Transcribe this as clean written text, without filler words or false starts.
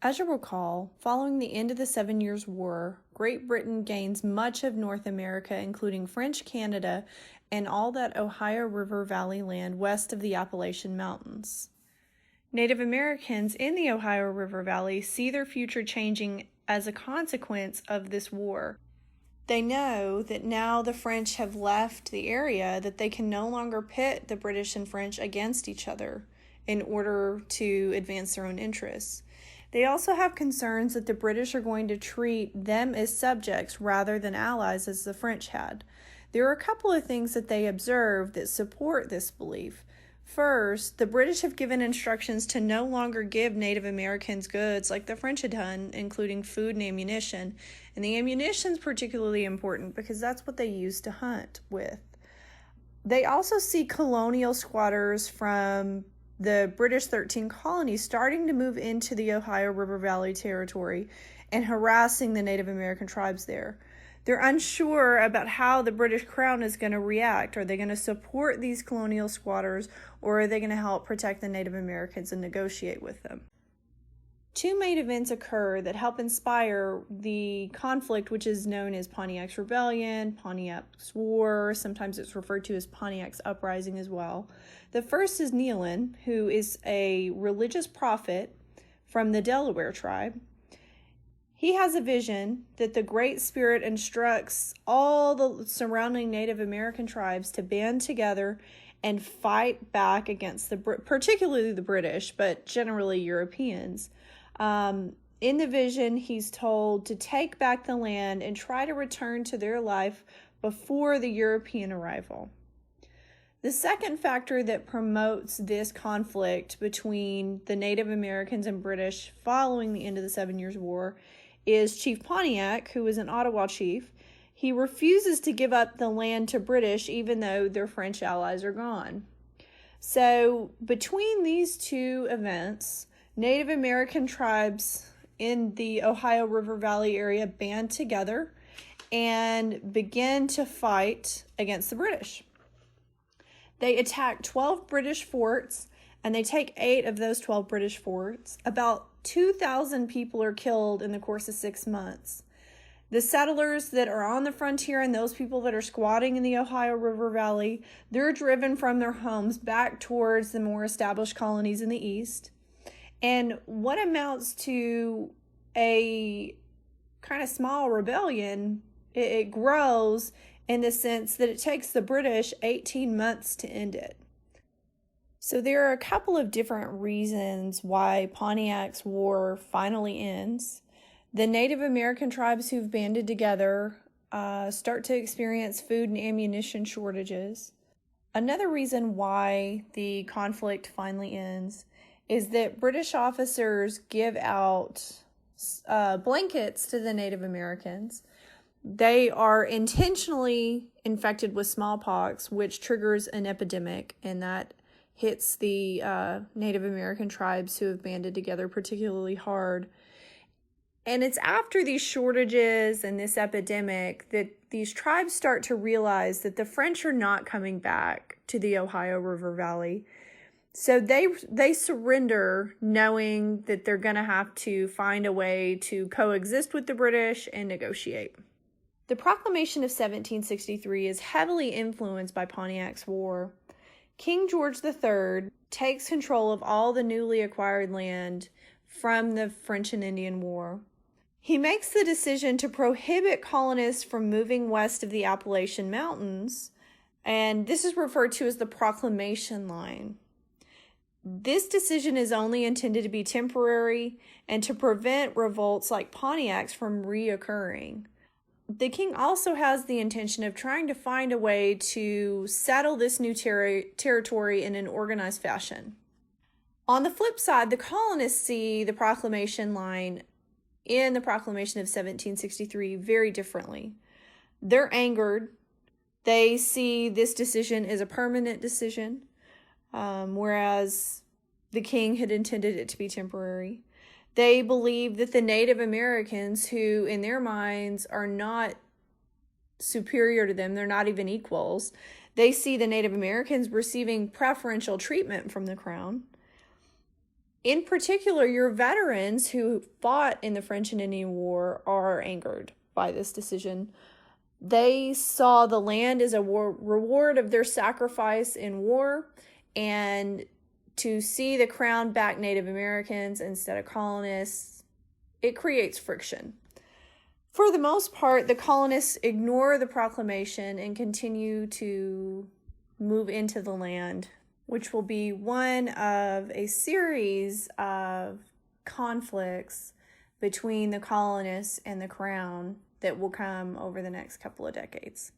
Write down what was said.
As you'll recall, following the end of the 7 Years' War, Great Britain gains much of North America, including French Canada and all that Ohio River Valley land west of the Appalachian Mountains. Native Americans in the Ohio River Valley see their future changing as a consequence of this war. They know that now the French have left the area, that they can no longer pit the British and French against each other in order to advance their own interests. They also have concerns that the British are going to treat them as subjects rather than allies as the French had. There are a couple of things that they observe that support this belief. First, the British have given instructions to no longer give Native Americans goods like the French had done, including food and ammunition. And the ammunition is particularly important because that's what they used to hunt with. They also see colonial squatters from the British 13 colonies starting to move into the Ohio River Valley territory and harassing the Native American tribes there. They're unsure about how the British Crown is going to react. Are they going to support these colonial squatters, or are they going to help protect the Native Americans and negotiate with them? Two main events occur that help inspire the conflict, which is known as Pontiac's Rebellion, Pontiac's War. Sometimes it's referred to as Pontiac's Uprising as well. The first is Nealon, who is a religious prophet from the Delaware tribe. He has a vision that the Great Spirit instructs all the surrounding Native American tribes to band together and fight back against particularly the British, but generally Europeans. In the vision, he's told to take back the land and try to return to their life before the European arrival. The second factor that promotes this conflict between the Native Americans and British following the end of the 7 Years' War is Chief Pontiac, who is an Ottawa chief. He refuses to give up the land to British even though their French allies are gone. So between these two events, Native American tribes in the Ohio River Valley area band together and begin to fight against the British. They attack 12 British forts, and they take 8 of those 12 British forts. About 2,000 people are killed in the course of 6 months. The settlers that are on the frontier and those people that are squatting in the Ohio River Valley, they're driven from their homes back towards the more established colonies in the east. And what amounts to a kind of small rebellion, it grows in the sense that it takes the British 18 months to end it. So there are a couple of different reasons why Pontiac's War finally ends. The Native American tribes who've banded together start to experience food and ammunition shortages. Another reason why the conflict finally ends is that British officers give out blankets to the Native Americans. They are intentionally infected with smallpox, which triggers an epidemic, and that hits the Native American tribes who have banded together particularly hard. And it's after these shortages and this epidemic that these tribes start to realize that the French are not coming back to the Ohio River Valley. So they surrender, knowing that they're going to have to find a way to coexist with the British and negotiate. The Proclamation of 1763 is heavily influenced by Pontiac's War. King George III takes control of all the newly acquired land from the French and Indian War. He makes the decision to prohibit colonists from moving west of the Appalachian Mountains, and this is referred to as the Proclamation Line. This decision is only intended to be temporary and to prevent revolts like Pontiac's from reoccurring. The king also has the intention of trying to find a way to settle this new territory in an organized fashion. On the flip side, the colonists see the Proclamation Line in the Proclamation of 1763 very differently. They're angered. They see this decision as a permanent decision, whereas the king had intended it to be temporary. They believe that the Native Americans, who in their minds are not superior to them, they're not even equals, they see the Native Americans receiving preferential treatment from the crown. In particular, your veterans who fought in the French and Indian War are angered by this decision. They saw the land as a reward of their sacrifice in war, and to see the crown back Native Americans instead of colonists, it creates friction. For the most part, the colonists ignore the proclamation and continue to move into the land, which will be one of a series of conflicts between the colonists and the crown that will come over the next couple of decades.